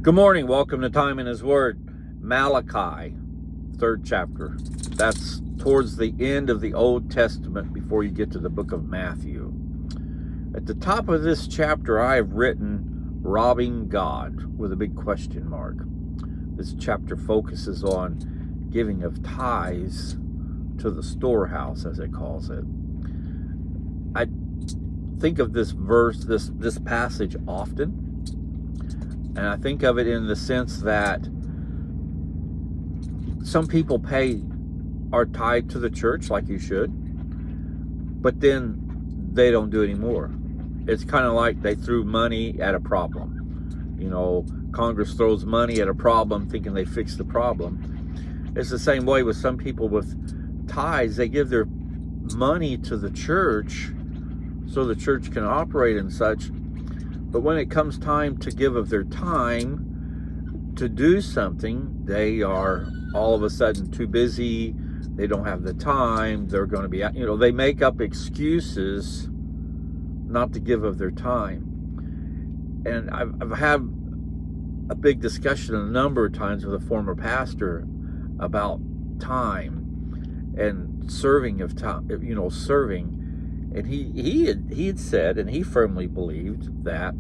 Good morning. Welcome to Time in His Word. Malachi, 3rd chapter. That's towards the end of the Old Testament before you get to the book of Matthew. At the top of this chapter, I have written robbing God with a big question mark. This chapter focuses on giving of tithes to the storehouse, as it calls it. I think of this verse, this passage often. And I think of it in the sense that some people pay our tithe to the church like you should, but then they don't do any more. It's kind of like they threw money at a problem. You know, Congress throws money at a problem thinking they fixed the problem. It's the same way with some people with tithes. They give their money to the church so the church can operate and such. But when it comes time to give of their time to do something, they are all of a sudden too busy. They don't have the time. They're going to be, they make up excuses not to give of their time. And I've had a big discussion a number of times with a former pastor about time and serving of time, serving. And he had said, and he firmly believed, that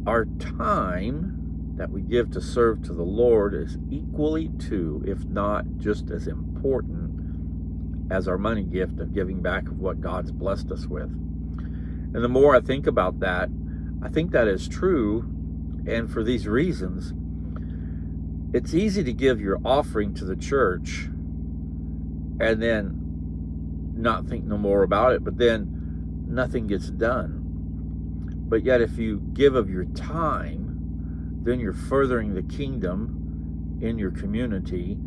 our time that we give to serve to the Lord is equally to, if not just as important as our money gift of giving back of what God's blessed us with. And the more I think about that, I think that is true. And for these reasons, it's easy to give your offering to the church and then not think no more about it, but then nothing gets done. But yet if you give of your time, then you're furthering the kingdom in your community,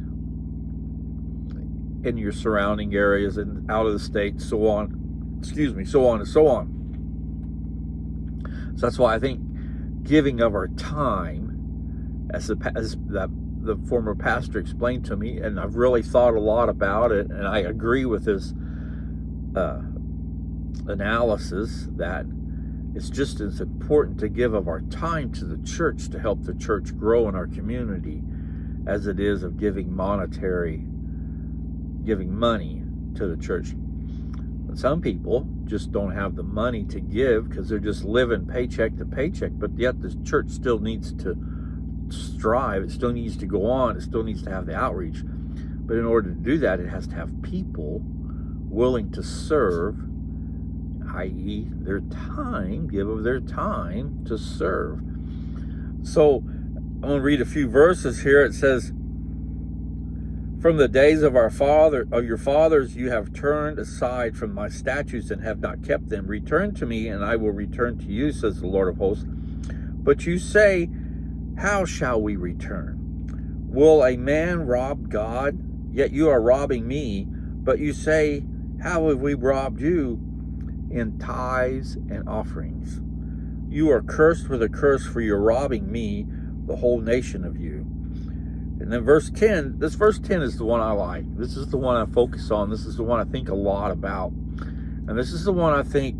in your surrounding areas, and out of the state, so on and so on. So that's why I think giving of our time, as the former pastor explained to me, and I've really thought a lot about it, and I agree with his analysis, that it's just as important to give of our time to the church to help the church grow in our community as it is of giving money to the church. And some people just don't have the money to give because they're just living paycheck to paycheck, but yet the church still needs to strive. It still needs to go on. It still needs to have the outreach. But in order to do that, it has to have people willing to serve, i.e. their time, give of their time to serve. So I'm going to read a few verses here. It says, "From the days of your fathers, you have turned aside from my statutes and have not kept them. Return to me, and I will return to you, says the Lord of hosts. But you say, how shall we return? Will a man rob God? Yet you are robbing me. But you say, how have we robbed you? In tithes and offerings. You are cursed with a curse, for you're robbing me, the whole nation of you." And then verse 10, this verse 10 is the one I like. This is the one I focus on. This is the one I think a lot about. And this is the one I think,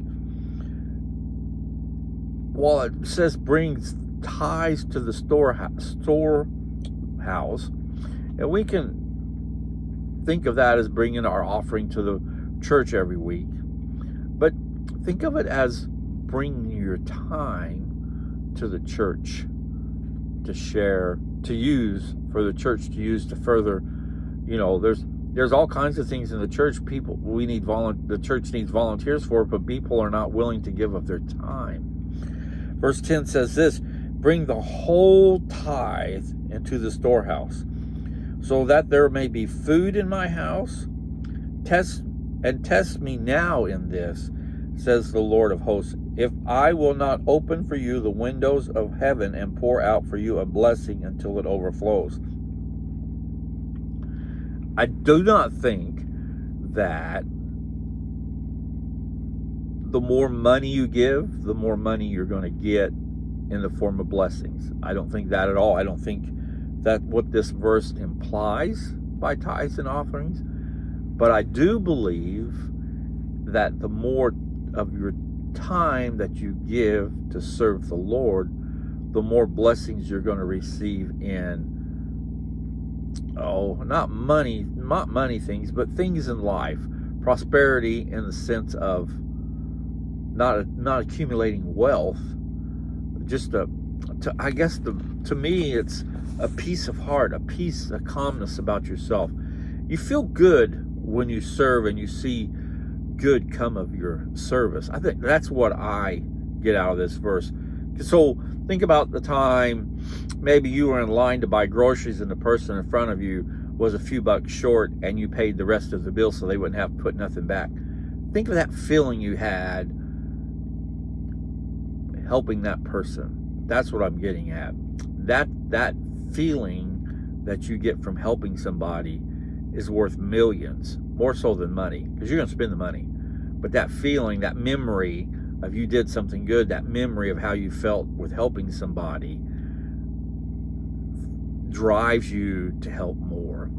while it says brings tithes to the storehouse, and we can think of that as bringing our offering to the church every week. But think of it as bringing your time to the church to share, to use, for the church to use to further, there's all kinds of things in the church the church needs volunteers for, but people are not willing to give of their time. Verse 10 says this, "Bring the whole tithe into the storehouse, so that there may be food in my house. Test me now in this, says the Lord of hosts, if I will not open for you the windows of heaven and pour out for you a blessing until it overflows." I do not think that the more money you give, the more money you're going to get in the form of blessings. I don't think that at all. I don't think that what this verse implies by tithes and offerings. But I do believe that the more of your time that you give to serve the Lord the more blessings you're going to receive in, not money things, but things in life. Prosperity in the sense of not accumulating wealth, just to me, it's a peace of heart, a calmness about yourself. You feel good when you serve and you see good come of your service. I think that's what I get out of this verse. So think about the time maybe you were in line to buy groceries and the person in front of you was a few bucks short and you paid the rest of the bill so they wouldn't have to put nothing back. Think of that feeling you had helping that person. That's what I'm getting at. That feeling that you get from helping somebody is worth millions, more so than money, because you're going to spend the money. But that feeling, that memory of you did something good, that memory of how you felt with helping somebody drives you to help more.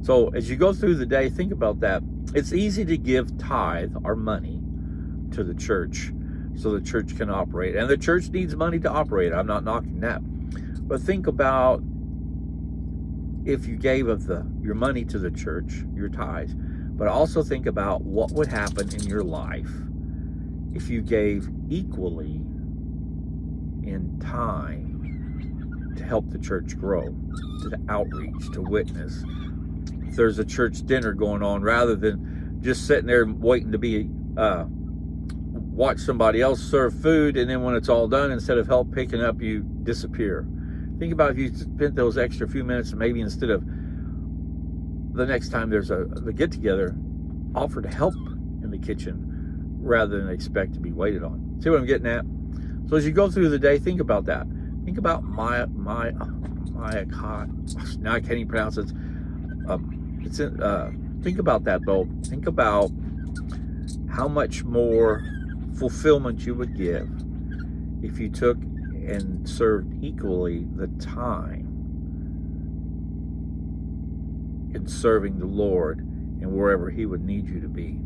So as you go through the day, think about that. It's easy to give tithe, our money, to the church so the church can operate. And the church needs money to operate. I'm not knocking that. But think about if you gave of your money to the church, your tithes, but also think about what would happen in your life if you gave equally in time to help the church grow, to outreach, to witness. If there's a church dinner going on, rather than just sitting there waiting to be watch somebody else serve food, and then when it's all done, instead of help picking up, you disappear. Think about if you spent those extra few minutes, and maybe instead of the next time there's the get-together, offer to help in the kitchen rather than expect to be waited on. See what I'm getting at? So as you go through the day, think about that. Think about now I can't even pronounce it. Think about that though. Think about how much more fulfillment you would give if you took and served equally the time in serving the Lord and wherever He would need you to be.